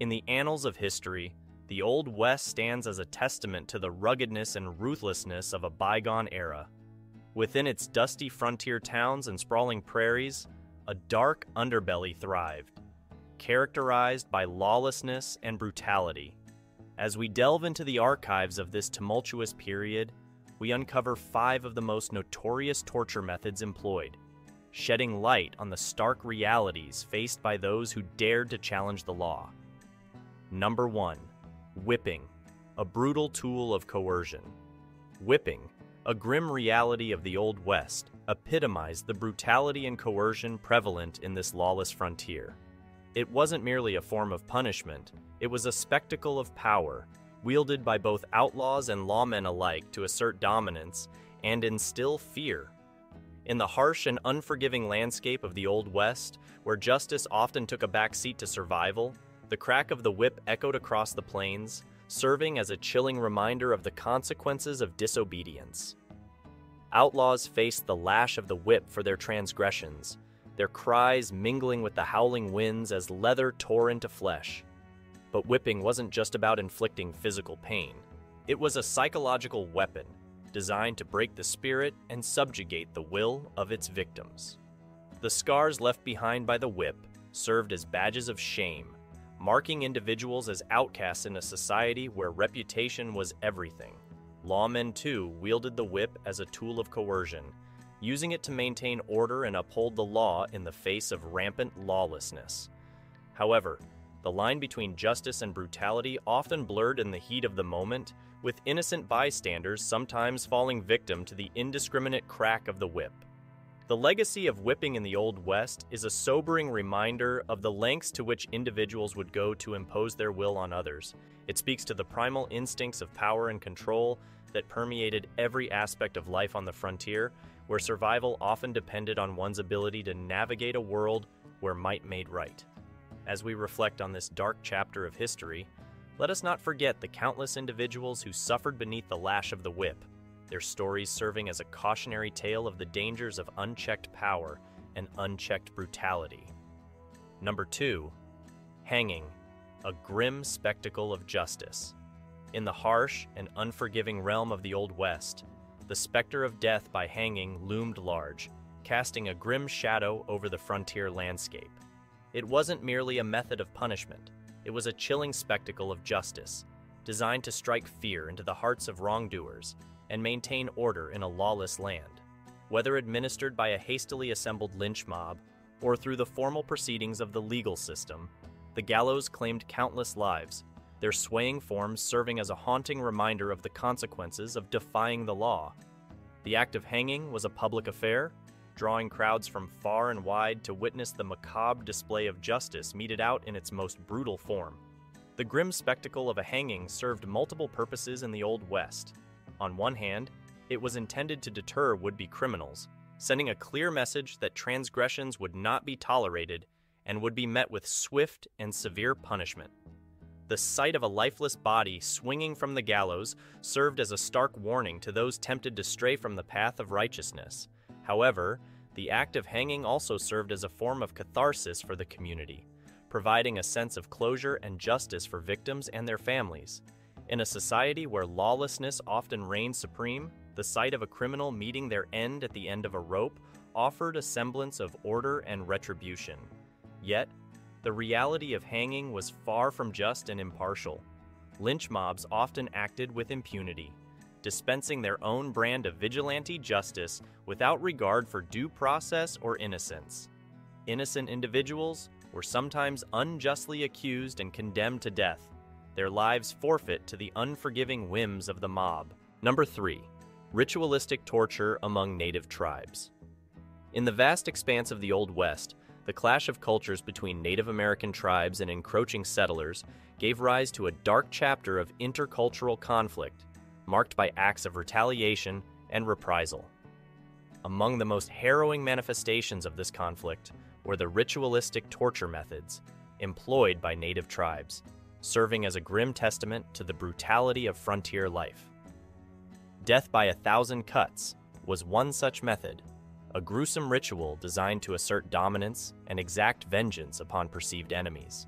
In the annals of history, the Old West stands as a testament to the ruggedness and ruthlessness of a bygone era. Within its dusty frontier towns and sprawling prairies, a dark underbelly thrived, characterized by lawlessness and brutality. As we delve into the archives of this tumultuous period, we uncover 5 of the most notorious torture methods employed, shedding light on the stark realities faced by those who dared to challenge the law. Number 1. Whipping, a brutal tool of coercion. Whipping, a grim reality of the Old West, epitomized the brutality and coercion prevalent in this lawless frontier. It wasn't merely a form of punishment, it was a spectacle of power, wielded by both outlaws and lawmen alike to assert dominance and instill fear. In the harsh and unforgiving landscape of the Old West, where justice often took a backseat to survival, the crack of the whip echoed across the plains, serving as a chilling reminder of the consequences of disobedience. Outlaws faced the lash of the whip for their transgressions, their cries mingling with the howling winds as leather tore into flesh. But whipping wasn't just about inflicting physical pain. It was a psychological weapon, designed to break the spirit and subjugate the will of its victims. The scars left behind by the whip served as badges of shame, marking individuals as outcasts in a society where reputation was everything. Lawmen, too, wielded the whip as a tool of coercion, using it to maintain order and uphold the law in the face of rampant lawlessness. However, the line between justice and brutality often blurred in the heat of the moment, with innocent bystanders sometimes falling victim to the indiscriminate crack of the whip. The legacy of whipping in the Old West is a sobering reminder of the lengths to which individuals would go to impose their will on others. It speaks to the primal instincts of power and control that permeated every aspect of life on the frontier, where survival often depended on one's ability to navigate a world where might made right. As we reflect on this dark chapter of history, let us not forget the countless individuals who suffered beneath the lash of the whip, their stories serving as a cautionary tale of the dangers of unchecked power and unchecked brutality. Number 2. Hanging, a grim spectacle of justice. In the harsh and unforgiving realm of the Old West, the specter of death by hanging loomed large, casting a grim shadow over the frontier landscape. It wasn't merely a method of punishment, it was a chilling spectacle of justice, designed to strike fear into the hearts of wrongdoers and maintain order in a lawless land. Whether administered by a hastily assembled lynch mob or through the formal proceedings of the legal system, the gallows claimed countless lives, their swaying forms serving as a haunting reminder of the consequences of defying the law. The act of hanging was a public affair, drawing crowds from far and wide to witness the macabre display of justice meted out in its most brutal form. The grim spectacle of a hanging served multiple purposes in the Old West. On one hand, it was intended to deter would-be criminals, sending a clear message that transgressions would not be tolerated and would be met with swift and severe punishment. The sight of a lifeless body swinging from the gallows served as a stark warning to those tempted to stray from the path of righteousness. However, the act of hanging also served as a form of catharsis for the community, providing a sense of closure and justice for victims and their families. In a society where lawlessness often reigned supreme, the sight of a criminal meeting their end at the end of a rope offered a semblance of order and retribution. Yet, the reality of hanging was far from just and impartial. Lynch mobs often acted with impunity, dispensing their own brand of vigilante justice without regard for due process or innocence. Innocent individuals were sometimes unjustly accused and condemned to death, their lives forfeit to the unforgiving whims of the mob. Number 3. Ritualistic torture among native tribes. In the vast expanse of the Old West, the clash of cultures between Native American tribes and encroaching settlers gave rise to a dark chapter of intercultural conflict, marked by acts of retaliation and reprisal. Among the most harrowing manifestations of this conflict were the ritualistic torture methods employed by native tribes, serving as a grim testament to the brutality of frontier life. Death by 1,000 cuts was one such method, a gruesome ritual designed to assert dominance and exact vengeance upon perceived enemies.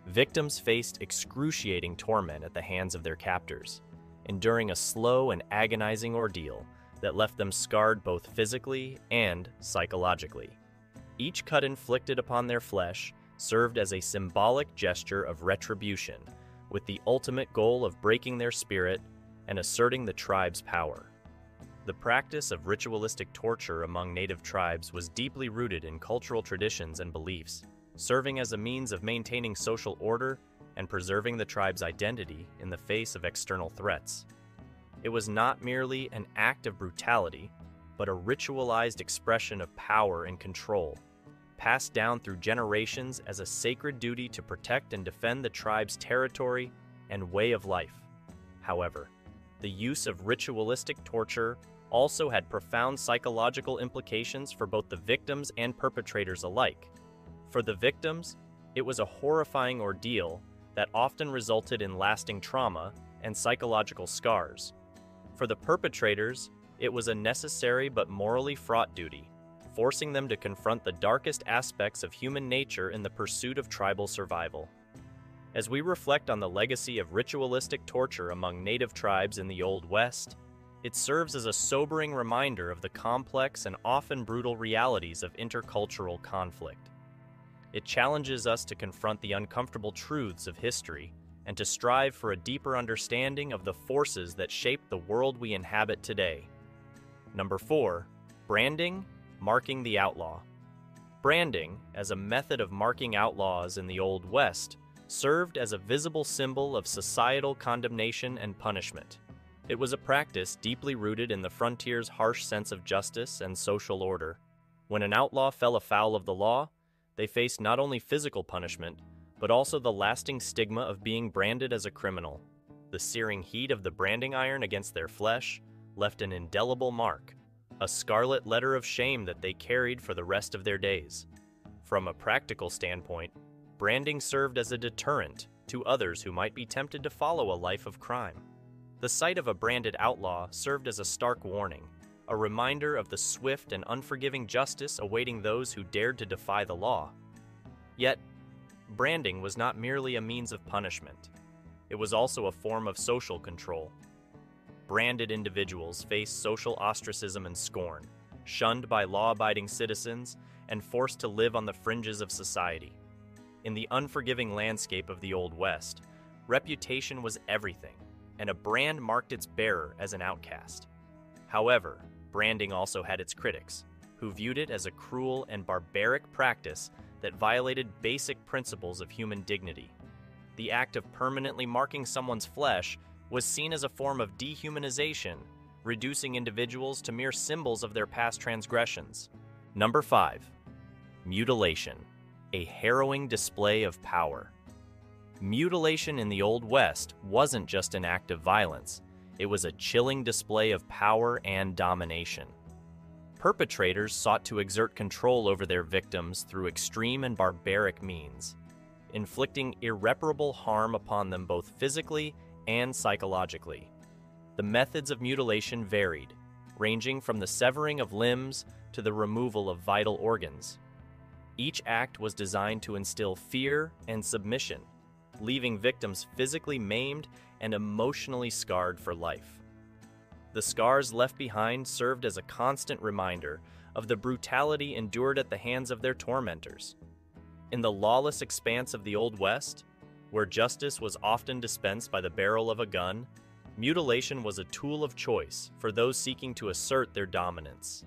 Victims faced excruciating torment at the hands of their captors, enduring a slow and agonizing ordeal that left them scarred both physically and psychologically. Each cut inflicted upon their flesh served as a symbolic gesture of retribution, with the ultimate goal of breaking their spirit and asserting the tribe's power. The practice of ritualistic torture among native tribes was deeply rooted in cultural traditions and beliefs, serving as a means of maintaining social order and preserving the tribe's identity in the face of external threats. It was not merely an act of brutality, but a ritualized expression of power and control, passed down through generations as a sacred duty to protect and defend the tribe's territory and way of life. However, the use of ritualistic torture also had profound psychological implications for both the victims and perpetrators alike. For the victims, it was a horrifying ordeal that often resulted in lasting trauma and psychological scars. For the perpetrators, it was a necessary but morally fraught duty, forcing them to confront the darkest aspects of human nature in the pursuit of tribal survival. As we reflect on the legacy of ritualistic torture among native tribes in the Old West, it serves as a sobering reminder of the complex and often brutal realities of intercultural conflict. It challenges us to confront the uncomfortable truths of history and to strive for a deeper understanding of the forces that shape the world we inhabit today. Number 4, branding, marking the outlaw. Branding, as a method of marking outlaws in the Old West, served as a visible symbol of societal condemnation and punishment. It was a practice deeply rooted in the frontier's harsh sense of justice and social order. When an outlaw fell afoul of the law, they faced not only physical punishment, but also the lasting stigma of being branded as a criminal. The searing heat of the branding iron against their flesh left an indelible mark, a scarlet letter of shame that they carried for the rest of their days. From a practical standpoint, branding served as a deterrent to others who might be tempted to follow a life of crime. The sight of a branded outlaw served as a stark warning, a reminder of the swift and unforgiving justice awaiting those who dared to defy the law. Yet, branding was not merely a means of punishment. It was also a form of social control. Branded individuals faced social ostracism and scorn, shunned by law-abiding citizens, and forced to live on the fringes of society. In the unforgiving landscape of the Old West, reputation was everything, and a brand marked its bearer as an outcast. However, branding also had its critics, who viewed it as a cruel and barbaric practice that violated basic principles of human dignity. The act of permanently marking someone's flesh was seen as a form of dehumanization, reducing individuals to mere symbols of their past transgressions. Number 5, mutilation, a harrowing display of power. Mutilation in the Old West wasn't just an act of violence, it was a chilling display of power and domination. Perpetrators sought to exert control over their victims through extreme and barbaric means, inflicting irreparable harm upon them both physically and psychologically. The methods of mutilation varied, ranging from the severing of limbs to the removal of vital organs. Each act was designed to instill fear and submission, leaving victims physically maimed and emotionally scarred for life. The scars left behind served as a constant reminder of the brutality endured at the hands of their tormentors. In the lawless expanse of the Old West, where justice was often dispensed by the barrel of a gun, mutilation was a tool of choice for those seeking to assert their dominance.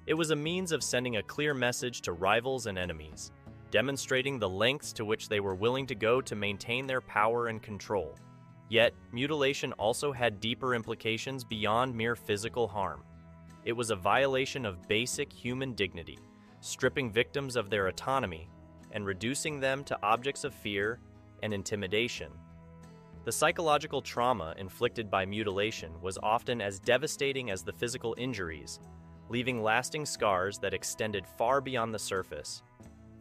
It was a means of sending a clear message to rivals and enemies, demonstrating the lengths to which they were willing to go to maintain their power and control. Yet, mutilation also had deeper implications beyond mere physical harm. It was a violation of basic human dignity, stripping victims of their autonomy and reducing them to objects of fear and intimidation. The psychological trauma inflicted by mutilation was often as devastating as the physical injuries, leaving lasting scars that extended far beyond the surface.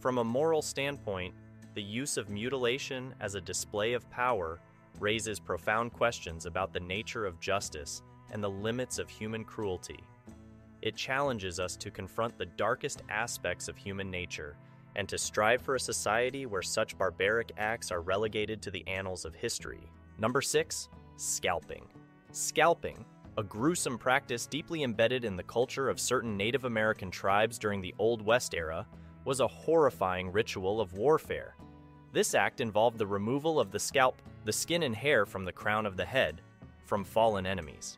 From a moral standpoint, the use of mutilation as a display of power raises profound questions about the nature of justice and the limits of human cruelty. It challenges us to confront the darkest aspects of human nature and to strive for a society where such barbaric acts are relegated to the annals of history. Number 6. Scalping. Scalping, a gruesome practice deeply embedded in the culture of certain Native American tribes during the Old West era, was a horrifying ritual of warfare. This act involved the removal of the scalp, the skin and hair from the crown of the head, from fallen enemies.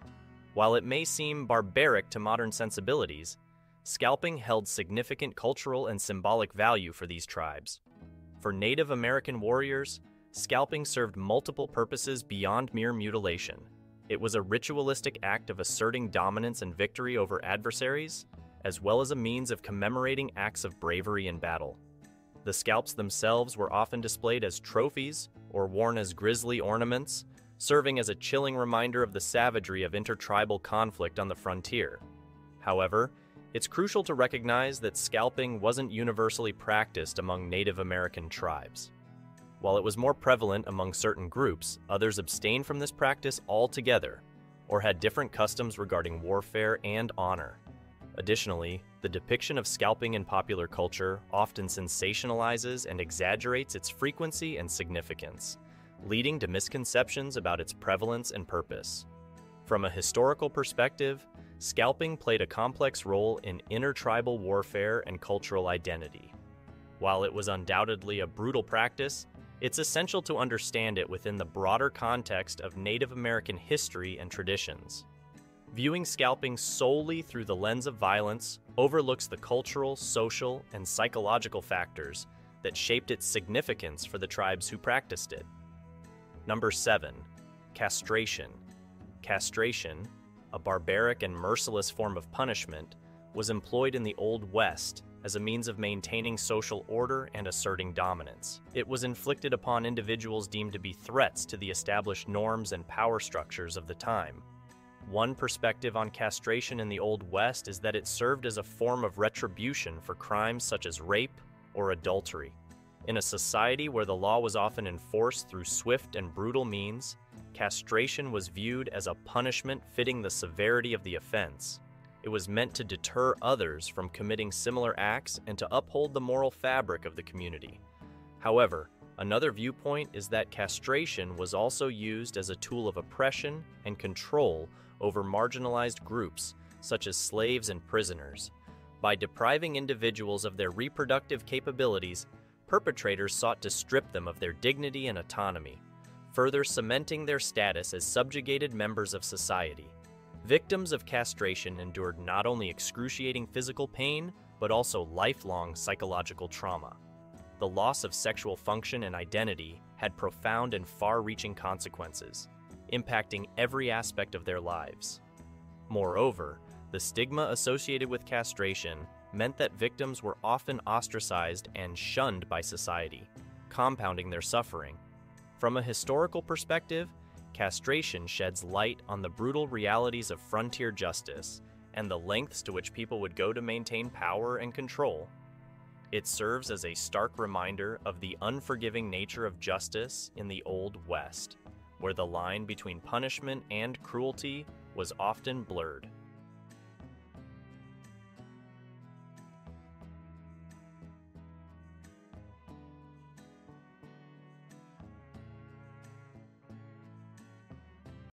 While it may seem barbaric to modern sensibilities, scalping held significant cultural and symbolic value for these tribes. For Native American warriors, scalping served multiple purposes beyond mere mutilation. It was a ritualistic act of asserting dominance and victory over adversaries, as well as a means of commemorating acts of bravery in battle. The scalps themselves were often displayed as trophies or worn as grisly ornaments, serving as a chilling reminder of the savagery of intertribal conflict on the frontier. However, it's crucial to recognize that scalping wasn't universally practiced among Native American tribes. While it was more prevalent among certain groups, others abstained from this practice altogether, or had different customs regarding warfare and honor. Additionally, the depiction of scalping in popular culture often sensationalizes and exaggerates its frequency and significance, leading to misconceptions about its prevalence and purpose. From a historical perspective, scalping played a complex role in intertribal warfare and cultural identity. While it was undoubtedly a brutal practice, it's essential to understand it within the broader context of Native American history and traditions. Viewing scalping solely through the lens of violence overlooks the cultural, social, and psychological factors that shaped its significance for the tribes who practiced it. Number 7. Castration. Castration, a barbaric and merciless form of punishment, was employed in the Old West as a means of maintaining social order and asserting dominance. It was inflicted upon individuals deemed to be threats to the established norms and power structures of the time. One perspective on castration in the Old West is that it served as a form of retribution for crimes such as rape or adultery. In a society where the law was often enforced through swift and brutal means, castration was viewed as a punishment fitting the severity of the offense. It was meant to deter others from committing similar acts and to uphold the moral fabric of the community. However, another viewpoint is that castration was also used as a tool of oppression and control over marginalized groups, such as slaves and prisoners. By depriving individuals of their reproductive capabilities, perpetrators sought to strip them of their dignity and autonomy, further cementing their status as subjugated members of society. Victims of castration endured not only excruciating physical pain, but also lifelong psychological trauma. The loss of sexual function and identity had profound and far-reaching consequences, impacting every aspect of their lives. Moreover, the stigma associated with castration meant that victims were often ostracized and shunned by society, compounding their suffering. From a historical perspective, castration sheds light on the brutal realities of frontier justice and the lengths to which people would go to maintain power and control. It serves as a stark reminder of the unforgiving nature of justice in the Old West, where the line between punishment and cruelty was often blurred.